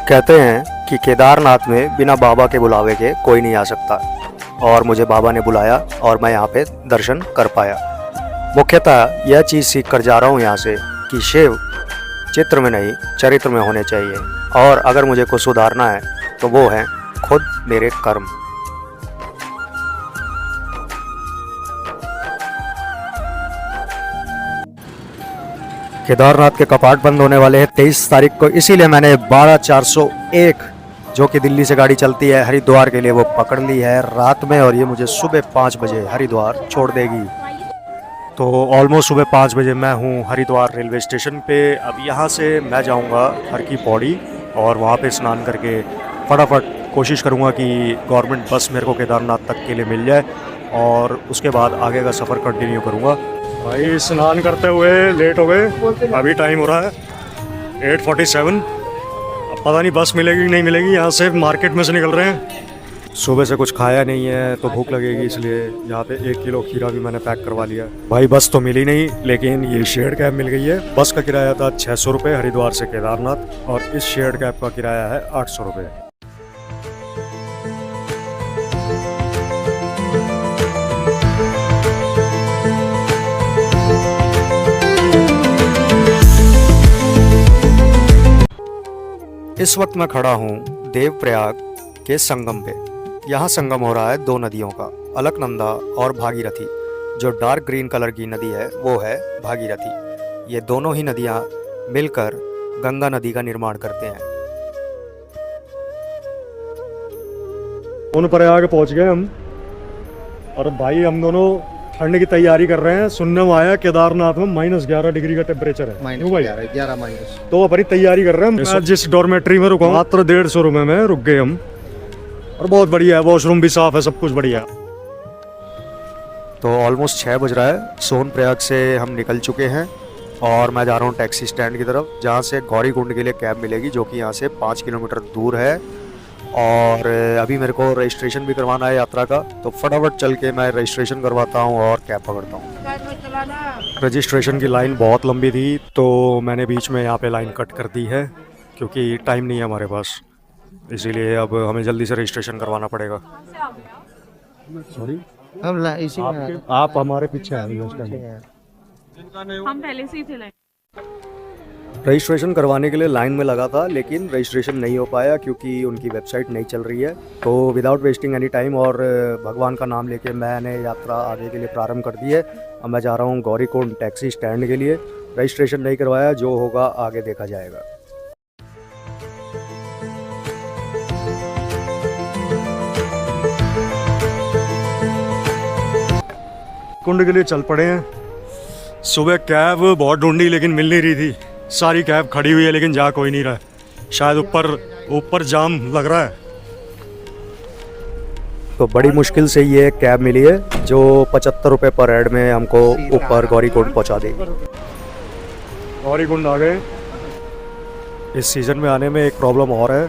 कहते हैं कि केदारनाथ में बिना बाबा के बुलावे के कोई नहीं आ सकता और मुझे बाबा ने बुलाया और मैं यहाँ पे दर्शन कर पाया। मुख्यतः यह चीज़ सीख कर जा रहा हूँ यहाँ से कि शिव चित्र में नहीं चरित्र में होने चाहिए और अगर मुझे कुछ सुधारना है तो वो है खुद मेरे कर्म। केदारनाथ के कपाट बंद होने वाले हैं 23 तारीख को, इसीलिए मैंने 12401 जो कि दिल्ली से गाड़ी चलती है हरिद्वार के लिए वो पकड़ ली है रात में और ये मुझे सुबह 5 बजे हरिद्वार छोड़ देगी। तो ऑलमोस्ट सुबह 5 बजे मैं हूँ हरिद्वार रेलवे स्टेशन पे। अब यहाँ से मैं जाऊँगा हर की पौड़ी और वहाँ पे स्नान करके फटाफट कोशिश करूँगा कि गवर्नमेंट बस मेरे को केदारनाथ तक के लिए मिल जाए और उसके बाद आगे का सफ़र कंटिन्यू करूँगा। भाई स्नान करते हुए लेट हो गए, अभी टाइम हो रहा है 8:47। अब पता नहीं बस मिलेगी कि नहीं मिलेगी। यहाँ से मार्केट में से निकल रहे हैं। सुबह से कुछ खाया नहीं है तो भूख लगेगी, इसलिए यहाँ पे 1 किलो खीरा भी मैंने पैक करवा लिया। भाई बस तो मिली नहीं, लेकिन ये शेयर्ड कैब मिल गई है। बस का किराया था 600 रुपये हरिद्वार से केदारनाथ और इस शेयर्ड कैब का किराया है 800 रुपये। इस वक्त मैं खड़ा हूँ देवप्रयाग के संगम पे। यहाँ संगम हो रहा है 2 नदियों का, अलकनंदा और भागीरथी। जो डार्क ग्रीन कलर की नदी है वो है भागीरथी। ये दोनों ही नदियाँ मिलकर गंगा नदी का निर्माण करते हैं। प्रयाग पहुँच गए हम और भाई हम दोनों ठंड की तैयारी कर रहे हैं। सुनने में आया केदारनाथ में -11 डिग्री का टेम्परेचर है। -11 तो अपनी तैयारी कर रहे हैं। मैं जिस डॉर्मेट्री में रुका मात्र 150 रुपये में रुक गए हम और बहुत बढ़िया है, वॉशरूम भी साफ है, सब कुछ बढ़िया है। तो ऑलमोस्ट 6 बज रहा है। सोनप्रयाग से हम निकल चुके हैं और मैं जा रहा हूँ टैक्सी स्टैंड की तरफ, जहाँ से गौरीकुंड के लिए कैब मिलेगी जो कि यहाँ से 5 किलोमीटर दूर है। और अभी मेरे को रजिस्ट्रेशन भी करवाना है यात्रा का, तो फटाफट चल के मैं रजिस्ट्रेशन करवाता हूँ और कैब पकड़ता हूँ। रजिस्ट्रेशन की लाइन बहुत लंबी थी तो मैंने बीच में यहाँ पे लाइन कट कर दी है क्योंकि टाइम नहीं है हमारे पास, इसीलिए अब हमें जल्दी से रजिस्ट्रेशन करवाना पड़ेगा। सॉरी आप हमारे पीछे हैं, हम पहले से ही थे। रजिस्ट्रेशन करवाने के लिए लाइन में लगा था लेकिन रजिस्ट्रेशन नहीं हो पाया क्योंकि उनकी वेबसाइट नहीं चल रही है। तो विदाउट वेस्टिंग एनी टाइम और भगवान का नाम लेके मैंने यात्रा आगे के लिए प्रारंभ कर दी है। अब मैं जा रहा हूँ गौरीकुंड टैक्सी स्टैंड के लिए। रजिस्ट्रेशन नहीं करवाया, जो होगा आगे देखा जाएगा। कुंड के लिए चल पड़े हैं। सुबह कैब बहुत ढूंढी लेकिन मिल नहीं रही थी। सारी कैब खड़ी हुई है लेकिन जा कोई नहीं रहा है। शायद ऊपर जाम लग रहा है। तो बड़ी मुश्किल से ये कैब मिली है जो 75 रुपये पर हेड में हमको ऊपर गौरीकुंड पहुंचा देगी। गौरीकुंड आ गए। इस सीज़न में आने में एक प्रॉब्लम और है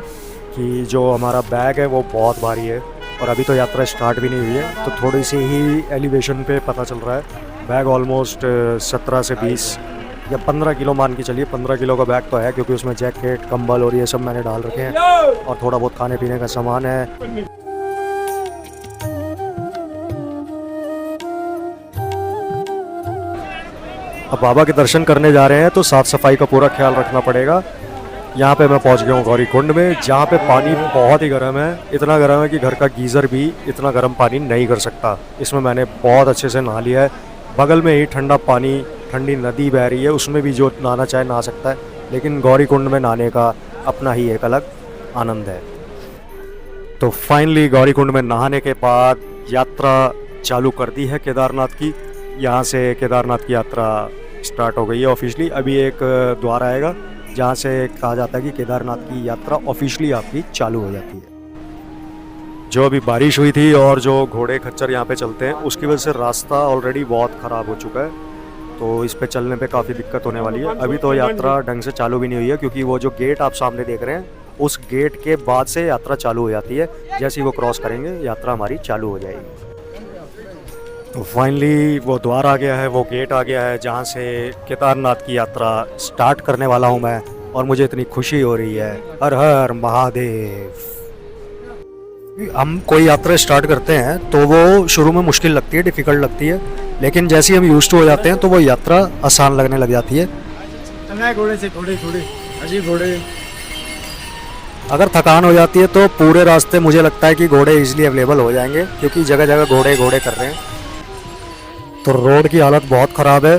कि जो हमारा बैग है वो बहुत भारी है और अभी तो यात्रा स्टार्ट भी नहीं हुई है, तो थोड़ी सी ही एलिवेशन पे पता चल रहा है। बैग ऑलमोस्ट 17 से 20 या 15 किलो मान के चलिए। 15 किलो का बैग तो है क्योंकि उसमें जैकेट, कंबल और ये सब मैंने डाल रखे हैं और थोड़ा बहुत खाने पीने का सामान है। अब बाबा के दर्शन करने जा रहे हैं तो साफ सफाई का पूरा ख्याल रखना पड़ेगा। यहाँ पे मैं पहुँच गया हूँ गौरीकुंड में, जहाँ पे पानी बहुत ही गर्म है। इतना गर्म है कि घर का गीज़र भी इतना गर्म पानी नहीं कर सकता। इसमें मैंने बहुत अच्छे से नहा लिया है। बगल में ही ठंडा पानी, ठंडी नदी बह रही है, उसमें भी जो नहाना चाहे नहा सकता है, लेकिन गौरीकुंड में नहाने का अपना ही एक अलग आनंद है। तो फाइनली गौरीकुंड में नहाने के बाद यात्रा चालू कर दी है केदारनाथ की। यहाँ से केदारनाथ की यात्रा स्टार्ट हो गई है ऑफिशियली। अभी एक द्वार आएगा जहाँ से कहा जाता है कि केदारनाथ की यात्रा ऑफिशियली आपकी चालू हो जाती है। जो अभी बारिश हुई थी और जो घोड़े खच्चर यहाँ पे चलते हैं उसकी वजह से रास्ता ऑलरेडी बहुत ख़राब हो चुका है, तो इस पे चलने पे काफ़ी दिक्कत होने वाली है। अभी तो यात्रा ढंग से चालू भी नहीं हुई है क्योंकि वो जो गेट आप सामने देख रहे हैं उस गेट के बाद से यात्रा चालू हो जाती है। जैसे ही वो क्रॉस करेंगे यात्रा हमारी चालू हो जाएगी। तो फाइनली वो द्वार आ गया है, वो गेट आ गया है जहाँ से केदारनाथ की यात्रा स्टार्ट करने वाला हूँ मैं। और मुझे इतनी खुशी हो रही है। हर हर महादेव। हम कोई यात्रा स्टार्ट करते हैं तो वो शुरू में मुश्किल लगती है, डिफ़िकल्ट लगती है, लेकिन जैसे ही हम यूज्ड टू हो जाते हैं तो वो यात्रा आसान लगने लग जाती है। घोड़े से थोड़ी अजीब घोड़े। अगर थकान हो जाती है तो पूरे रास्ते मुझे लगता है कि घोड़े इजीली अवेलेबल हो जाएंगे, क्योंकि जगह जगह घोड़े घोड़े कर रहे हैं। तो रोड की हालत बहुत ख़राब है,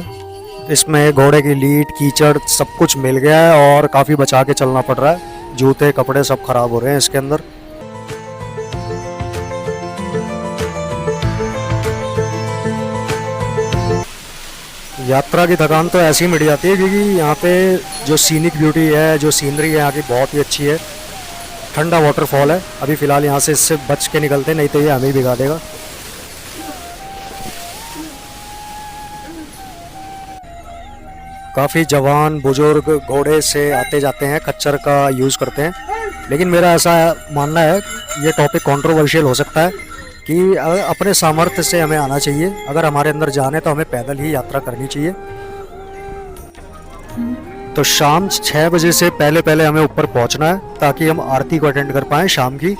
इसमें घोड़े की लीड कीचड़ सब कुछ मिल गया है और काफ़ी बचा के चलना पड़ रहा है। जूते कपड़े सब खराब हो रहे हैं इसके अंदर। यात्रा की थकान तो ऐसी ही मिट जाती है, क्योंकि यहाँ पे जो सीनिक ब्यूटी है, जो सीनरी है यहाँ की बहुत ही अच्छी है। ठंडा वाटरफॉल है। अभी फ़िलहाल यहाँ से इससे बच के निकलते, नहीं तो ये हमें ही भिगा देगा। काफ़ी जवान बुजुर्ग घोड़े से आते जाते हैं, खच्चर का यूज़ करते हैं, लेकिन मेरा ऐसा मानना है, ये टॉपिक कंट्रोवर्शियल हो सकता है, कि अपने सामर्थ्य से हमें आना चाहिए। अगर हमारे अंदर जान है तो हमें पैदल ही यात्रा करनी चाहिए। तो शाम 6 बजे से पहले पहले हमें ऊपर पहुंचना है, ताकि हम आरती को अटेंड कर पाएँ शाम की।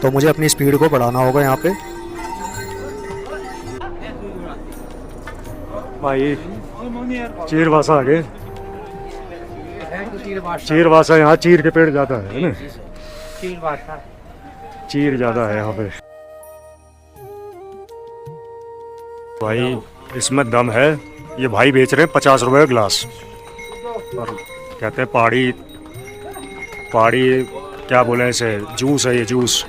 तो मुझे अपनी स्पीड को बढ़ाना होगा यहाँ पे। भाई चीरवासा आगे, चीरवासा यहाँ चीर के पेड़ ज़्यादा है ना, चीर ज़्यादा है यहाँ पे। भाई इसमें दम है। ये भाई बेच रहे हैं 50 रुपए ग्लास, और कहते हैं पहाड़ी क्या बोले इसे, जूस है ये जूस।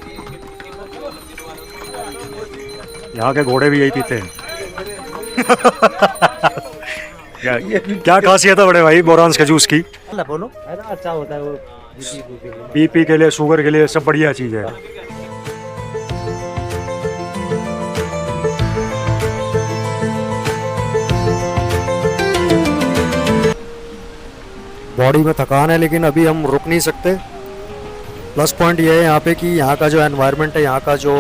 यहाँ के घोड़े भी यही पीते हैं। क्या खासियत है बड़े भाई बोरांस के जूस की? बोलो अच्छा होता है वो, बीपी के लिए, शुगर के लिए सब बढ़िया चीज़ है। बॉडी में थकान है, लेकिन अभी हम रुक नहीं सकते। प्लस पॉइंट ये है यहाँ पे कि यहाँ का जो एनवायरनमेंट है, यहाँ का जो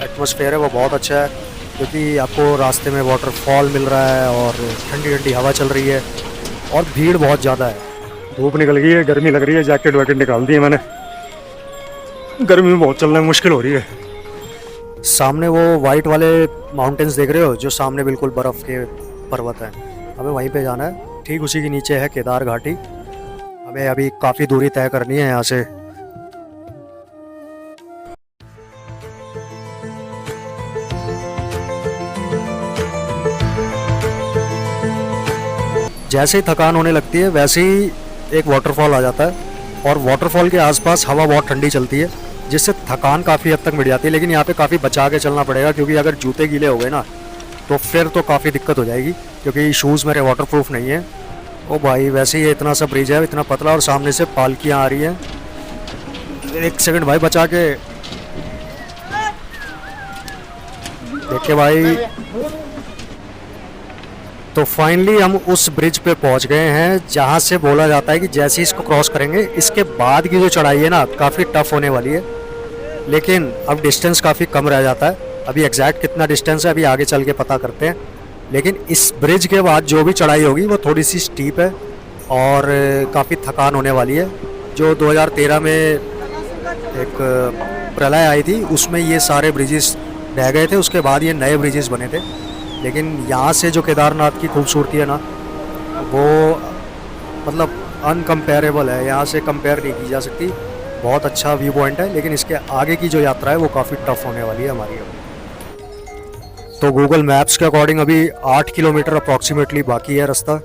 एटमॉस्फेयर है वो बहुत अच्छा है, क्योंकि आपको रास्ते में वाटरफॉल मिल रहा है और ठंडी ठंडी हवा चल रही है, और भीड़ बहुत ज़्यादा है। धूप निकल गई है, गर्मी लग रही है, जैकेट वैकेट निकाल दी है मैंने। गर्मी में बहुत चलना मुश्किल हो रही है। सामने वो वाइट वाले माउंटेन्स देख रहे हो, जो सामने बिल्कुल बर्फ़ के पर्वत हैं, हमें वहीं पे जाना है। ठीक उसी के नीचे है केदार घाटी। हमें अभी काफ़ी दूरी तय करनी है यहाँ से। जैसे ही थकान होने लगती है वैसे ही एक वाटरफॉल आ जाता है, और वाटरफॉल के आसपास हवा बहुत ठंडी चलती है, जिससे थकान काफ़ी हद तक मिट जाती है। लेकिन यहाँ पे काफ़ी बचा के चलना पड़ेगा, क्योंकि अगर जूते गीले हो गए ना तो फिर तो काफ़ी दिक्कत हो जाएगी, क्योंकि शूज़ मेरे वाटरप्रूफ नहीं है। ओ भाई वैसे ही इतना सा ब्रिज है, इतना पतला, और सामने से पालकियाँ आ रही हैं। एक सेकंड भाई बचा के देखे भाई। तो फाइनली हम उस ब्रिज पे पहुंच गए हैं, जहां से बोला जाता है कि जैसे ही इसको क्रॉस करेंगे, इसके बाद की जो चढ़ाई है ना काफ़ी टफ होने वाली है, लेकिन अब डिस्टेंस काफ़ी कम रह जाता है। अभी एग्जैक्ट कितना डिस्टेंस है अभी आगे चल के पता करते हैं, लेकिन इस ब्रिज के बाद जो भी चढ़ाई होगी वो थोड़ी सी स्टीप है और काफ़ी थकान होने वाली है। जो 2013 में एक प्रलय आई थी, उसमें ये सारे ब्रिजेस रह गए थे, उसके बाद ये नए ब्रिजेस बने थे। लेकिन यहाँ से जो केदारनाथ की खूबसूरती है ना, वो मतलब अनकम्पेरेबल है, यहाँ से कंपेयर नहीं की जा सकती। बहुत अच्छा व्यू पॉइंट है, लेकिन इसके आगे की जो यात्रा है वो काफ़ी टफ होने वाली है हमारी। तो गूगल मैप्स के अकॉर्डिंग अभी 8 किलोमीटर अप्रॉक्सीमेटली बाकी है रास्ता।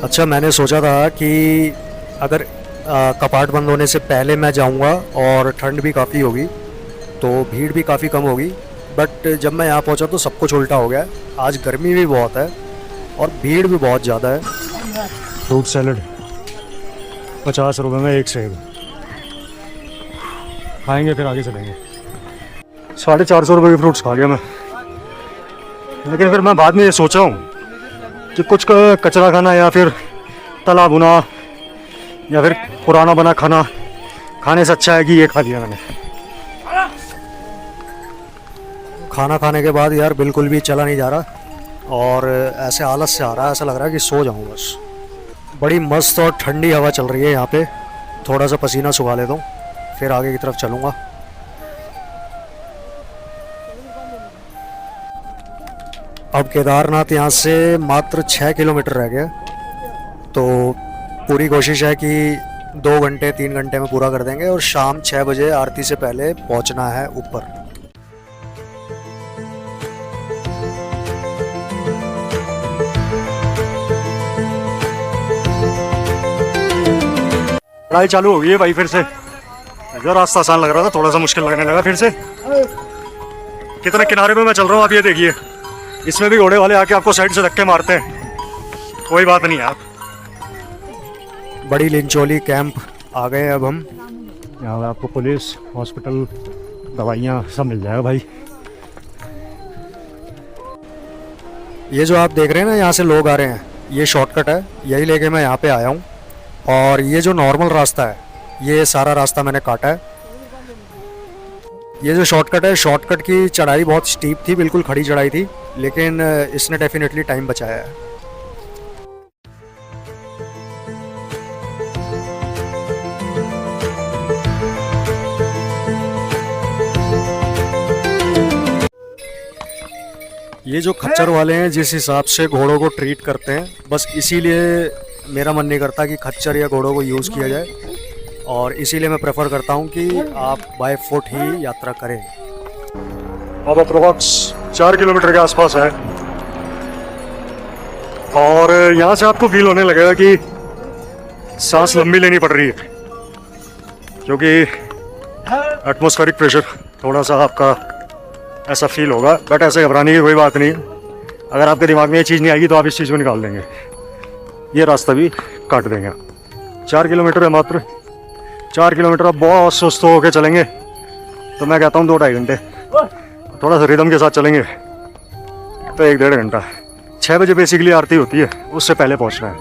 अच्छा, मैंने सोचा था कि अगर कपाट बंद होने से पहले मैं जाऊंगा और ठंड भी काफ़ी होगी तो भीड़ भी काफ़ी कम होगी, बट जब मैं यहाँ पहुँचा तो सब कुछ उल्टा हो गया। आज गर्मी भी बहुत है और भीड़ भी बहुत ज़्यादा है। फ्रूट सैलड 50 रुपये में एक सेब, खाएंगे फिर आगे चलेंगे। 450 रुपये के फ्रूट्स खा गया मैं, लेकिन फिर मैं बाद में ये सोचा हूँ कि कुछ कचरा खाना या फिर तला भुना या फिर पुराना बना खाना खाने से अच्छा है कि ये खा लिया मैंने। खाना खाने के बाद यार बिल्कुल भी चला नहीं जा रहा और ऐसे आलस से आ रहा है, ऐसा लग रहा है कि सो जाऊं बस। बड़ी मस्त और ठंडी हवा चल रही है यहाँ पे। थोड़ा सा पसीना सुखा लेता हूँ, फिर आगे की तरफ चलूँगा। अब केदारनाथ यहाँ से मात्र 6 किलोमीटर रह गया, तो पूरी कोशिश है कि 2 घंटे 3 घंटे में पूरा कर देंगे और शाम 6 बजे आरती से पहले पहुँचना है ऊपर। लड़ाई चालू हो गई है भाई फिर से। इधर रास्ता आसान लग रहा था, थोड़ा सा मुश्किल लगने लगा फिर से। कितने किनारे पे मैं चल रहा हूँ आप ये देखिए। इसमें भी घोड़े वाले आके आपको साइड से धक्के मारते हैं। कोई बात नहीं यार। बड़ी लिंचोली कैंप आ गए अब हम। यहाँ पे आपको पुलिस, हॉस्पिटल, दवाइयाँ सब मिल जाएगा भाई। ये जो आप देख रहे हैं ना, यहाँ से लोग आ रहे हैं, ये शॉर्टकट है, यही लेके मैं यहाँ पे आया हूँ। और ये जो नॉर्मल रास्ता है, ये सारा रास्ता मैंने काटा है। ये जो शॉर्टकट है, शॉर्टकट की चढ़ाई बहुत स्टीप थी, बिल्कुल खड़ी चढ़ाई थी, लेकिन इसने डेफिनेटली टाइम बचाया है। ये जो खच्चर वाले हैं जिस हिसाब से घोड़ों को ट्रीट करते हैं, बस इसीलिए मेरा मन नहीं करता कि खच्चर या घोड़ों को यूज़ किया जाए, और इसीलिए मैं प्रेफर करता हूँ कि आप बाय फुट ही यात्रा करें। अब अप्रोक्स 4 किलोमीटर के आसपास है और यहाँ से आपको फील होने लगेगा कि सांस लंबी लेनी पड़ रही है, क्योंकि एटमॉस्फेरिक प्रेशर थोड़ा सा आपका ऐसा फील होगा। बट ऐसे घबराने की कोई बात नहीं। अगर आपके दिमाग में ये चीज़ नहीं आएगी तो आप इस चीज़ को निकाल देंगे। ये रास्ता भी काट देंगे। 4 किलोमीटर है मात्र। 4 किलोमीटर आप बहुत सुस्त होकर चलेंगे तो मैं कहता हूँ 2-2.5 घंटे। थोड़ा सा रिदम के साथ चलेंगे तो 1-1.5 घंटा। 6 बजे बेसिकली आरती होती है, उससे पहले पहुँचना है।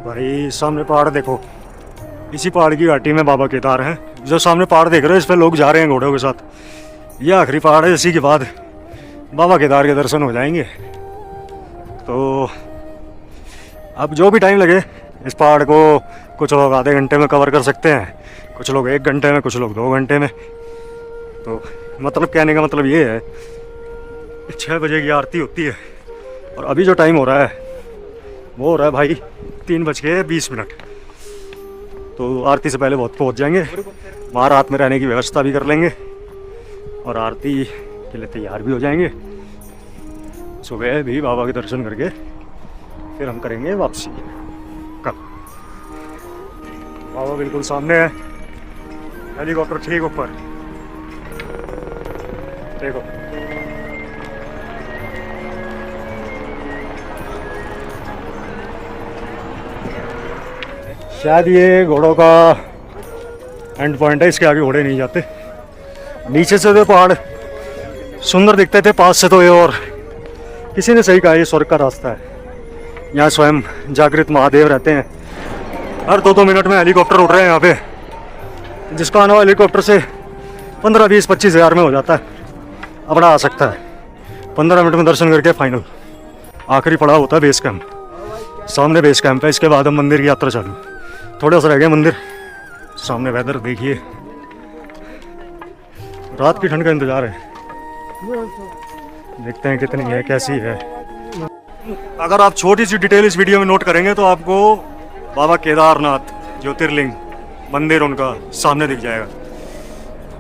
भाई सामने पहाड़ देखो, इसी पहाड़ की घाटी में बाबा केदार हैं। जो सामने पहाड़ देख रहे हो, इस पर लोग जा रहे हैं घोड़ों के साथ। ये आखिरी पहाड़ है, इसी के बाद बाबा केदार के दर्शन हो जाएंगे। तो अब जो भी टाइम लगे इस पहाड़ को, कुछ लोग आधे घंटे में कवर कर सकते हैं, कुछ लोग 1 घंटे में, कुछ लोग 2 घंटे में। तो मतलब कहने का मतलब ये है कि 6 बजे की आरती होती है और अभी जो टाइम हो रहा है वो हो रहा है भाई 3:20। तो आरती से पहले बहुत पहुंच जाएंगे वहाँ, रात में रहने की व्यवस्था भी कर लेंगे और आरती के लिए तैयार भी हो जाएंगे। सुबह भी बाबा के दर्शन करके फिर हम करेंगे वापसी। कब बाबा बिल्कुल सामने है, हेलीकॉप्टर ठीक ऊपर देखो। शायद ये घोड़ों का एंड पॉइंट है, इसके आगे घोड़े नहीं जाते। नीचे से तो पहाड़ सुंदर दिखते थे, पास से तो ये, और किसी ने सही कहा ये स्वर्ग का रास्ता है। यहाँ स्वयं जागृत महादेव रहते हैं। हर 2-2 मिनट में हेलीकॉप्टर उड़ रहे हैं यहाँ पे, जिसका आना हेलीकॉप्टर से 15, 20, 25 हज़ार में हो जाता है। अपना आ सकता है 15 मिनट में दर्शन करके फाइनल। आखिरी पड़ाव होता है बेस कैंप। सामने बेस कैंप है, इसके बाद हम मंदिर की यात्रा चालू। थोड़ा सा रह गया मंदिर। सामने वेदर देखिए, रात की ठंड का इंतजार है। देखते हैं कितनी है, कैसी है। अगर आप छोटी सी डिटेल इस वीडियो में नोट करेंगे तो आपको बाबा केदारनाथ ज्योतिर्लिंग मंदिर उनका सामने दिख जाएगा,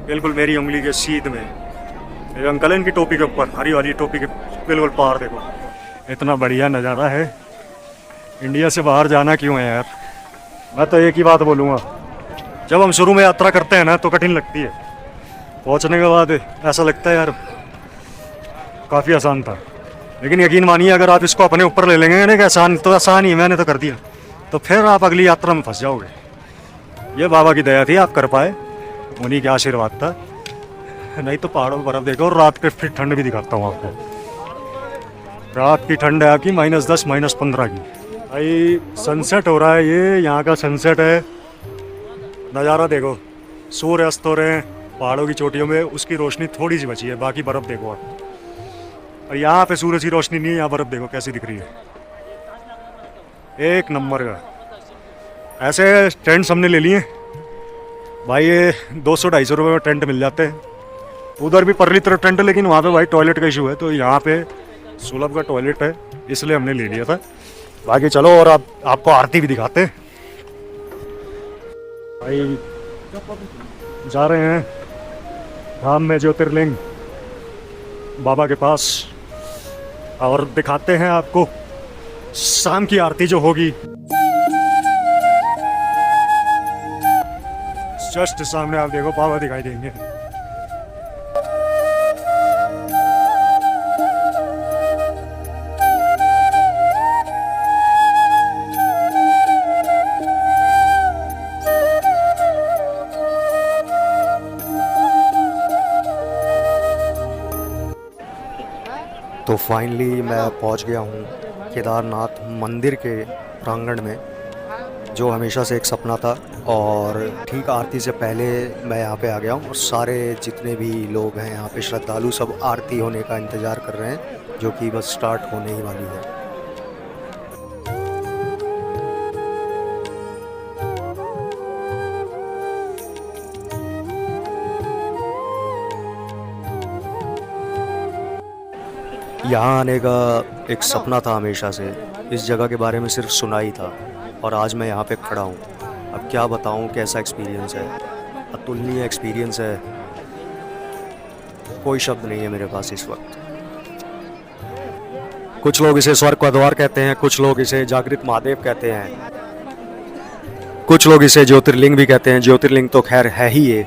बिल्कुल मेरी उंगली के सीध में। मेरे अंकल इनकी टोपी के ऊपर, हरी वाली टोपी के बिल्कुल पार देखो। इतना बढ़िया नज़ारा है। इंडिया से बाहर जाना क्यों है यार। मैं तो एक ही बात बोलूँगा, जब हम शुरू में यात्रा करते हैं ना तो कठिन लगती है, पहुँचने के बाद ऐसा लगता है यार काफ़ी आसान था। लेकिन यकीन मानिए अगर आप इसको अपने ऊपर ले लेंगे ना कि आसान तो आसान ही, मैंने तो कर दिया, तो फिर आप अगली यात्रा में फंस जाओगे। ये बाबा की दया थी आप कर पाए, उन्हीं का आशीर्वाद था। नहीं तो पहाड़ों पर बर्फ देखो। और रात पे फिर ठंड भी दिखाता हूँ आपको। रात की ठंड है आपकी -10, -15 की। भाई सनसेट हो रहा है, ये यहाँ का सनसेट है। नज़ारा देखो, सूर्य अस्त हो रहे हैं पहाड़ों की चोटियों में, उसकी रोशनी थोड़ी सी बची है, बाकी बर्फ़ देखो आप। और यहाँ पे सूरज की रोशनी नहीं है, यहाँ बर्फ़ देखो कैसी दिख रही है, एक नंबर का। ऐसे टेंट्स हमने ले लिए भाई, ये 200-250 रुपये में टेंट मिल जाते हैं। उधर भी परली तरफ टेंट, लेकिन वहाँ पे भाई टॉयलेट का इशू है, तो यहाँ पे सुलभ का टॉयलेट है, इसलिए हमने ले लिया था। बाकी चलो और आपको आरती भी दिखाते हैं। भाई जा रहे हैं धाम में ज्योतिर्लिंग बाबा के पास, और दिखाते हैं आपको शाम की आरती जो होगी। जस्ट सामने आप देखो बाबा दिखाई देंगे। तो फाइनली मैं पहुंच गया हूं केदारनाथ मंदिर के प्रांगण में, जो हमेशा से एक सपना था। और ठीक आरती से पहले मैं यहाँ पे आ गया हूँ, और सारे जितने भी लोग हैं यहाँ पे श्रद्धालु, सब आरती होने का इंतज़ार कर रहे हैं, जो कि बस स्टार्ट होने ही वाली है। यहाँ आने का एक सपना था हमेशा से, इस जगह के बारे में सिर्फ सुना ही था, और आज मैं यहाँ पे खड़ा हूँ। अब क्या बताऊँ कैसा एक्सपीरियंस है, अतुलनीय एक्सपीरियंस है, कोई शब्द नहीं है मेरे पास इस वक्त। कुछ लोग इसे स्वर्ग का द्वार कहते हैं, कुछ लोग इसे जागृत महादेव कहते हैं, कुछ लोग इसे ज्योतिर्लिंग भी कहते हैं। ज्योतिर्लिंग तो खैर है ही ये।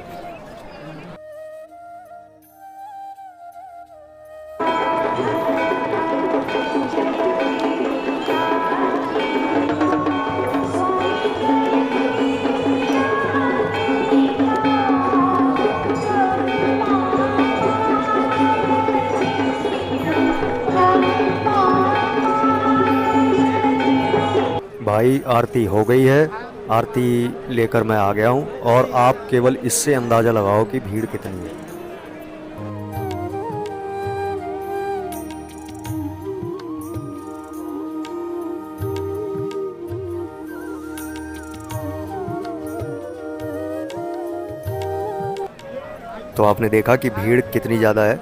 भाई आरती हो गई है, आरती लेकर मैं आ गया हूँ, और आप केवल इससे अंदाज़ा लगाओ कि भीड़ कितनी है। तो आपने देखा कि भीड़ कितनी ज़्यादा है।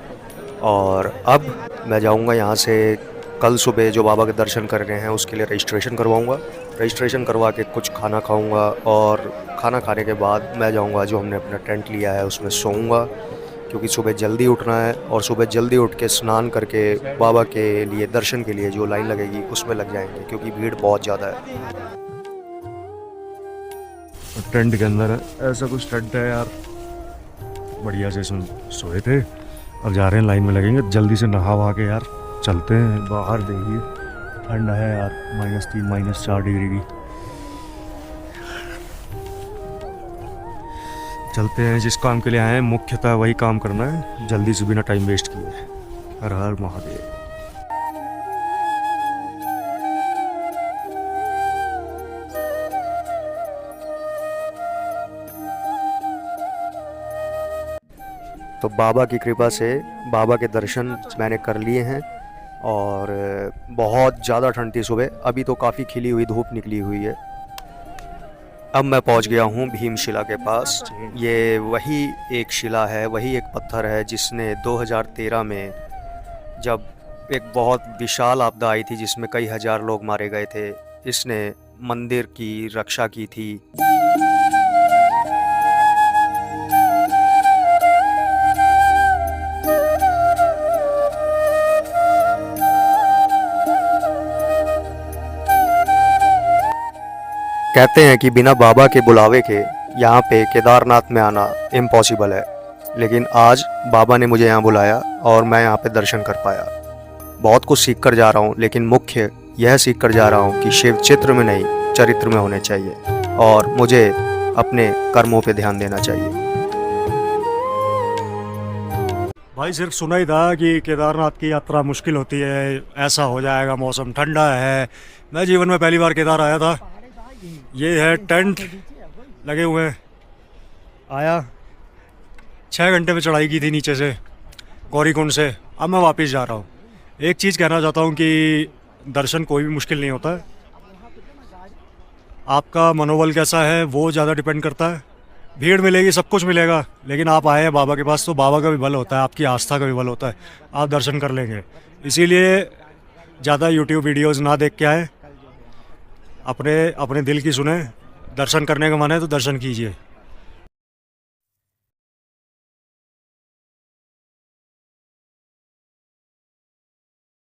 और अब मैं जाऊंगा यहाँ से, कल सुबह जो बाबा के दर्शन करने हैं उसके लिए रजिस्ट्रेशन करवाऊंगा। रजिस्ट्रेशन करवा के कुछ खाना खाऊंगा, और खाना खाने के बाद मैं जाऊंगा जो हमने अपना टेंट लिया है उसमें सोऊंगा, क्योंकि सुबह जल्दी उठना है, और सुबह जल्दी उठ के स्नान करके बाबा के लिए दर्शन के लिए जो लाइन लगेगी उसमें लग जाएंगे, क्योंकि भीड़ बहुत ज़्यादा है। टेंट के अंदर ऐसा कुछ टेंट है यार, बढ़िया से सोए थे, अब जा रहे हैं लाइन में लगेंगे। जल्दी से नहा वहा के यार चलते हैं बाहर। देखिए ठंड है यार, -3 -4 डिग्री की। चलते हैं, जिस काम के लिए आए हैं मुख्यतः वही काम करना है, जल्दी से बिना टाइम वेस्ट किए। हर हर महादेव। तो बाबा की कृपा से बाबा के दर्शन मैंने कर लिए हैं, और बहुत ज़्यादा ठंड थी सुबह, अभी तो काफ़ी खिली हुई धूप निकली हुई है। अब मैं पहुंच गया हूं भीमशिला के पास। ये वही एक शिला है, वही एक पत्थर है जिसने 2013 में, जब एक बहुत विशाल आपदा आई थी जिसमें कई हजार लोग मारे गए थे, इसने मंदिर की रक्षा की थी। कहते हैं कि बिना बाबा के बुलावे के यहाँ पे केदारनाथ में आना इम्पॉसिबल है, लेकिन आज बाबा ने मुझे यहाँ बुलाया और मैं यहाँ पे दर्शन कर पाया। बहुत कुछ सीख कर जा रहा हूँ, लेकिन मुख्य यह सीख कर जा रहा हूँ कि शिव चित्र में नहीं चरित्र में होने चाहिए, और मुझे अपने कर्मों पे ध्यान देना चाहिए। भाई सिर्फ सुना ही था कि केदारनाथ की यात्रा मुश्किल होती है, ऐसा हो जाएगा, मौसम ठंडा है, मैं जीवन में पहली बार केदार आया था। ये है टेंट लगे हुए हैं। आया 6 घंटे में चढ़ाई की थी नीचे से गौरीकुंड से। अब मैं वापस जा रहा हूँ। एक चीज़ कहना चाहता हूँ कि दर्शन कोई भी मुश्किल नहीं होता है। आपका मनोबल कैसा है वो ज़्यादा डिपेंड करता है। भीड़ मिलेगी, सब कुछ मिलेगा, लेकिन आप आए हैं बाबा के पास तो बाबा का भी बल होता है, आपकी आस्था का भी बल होता है, आप दर्शन कर लेंगे। इसीलिए ज़्यादा यूट्यूब वीडियोस ना देख के आए, अपने दिल की सुने। दर्शन करने का मन है तो दर्शन कीजिए।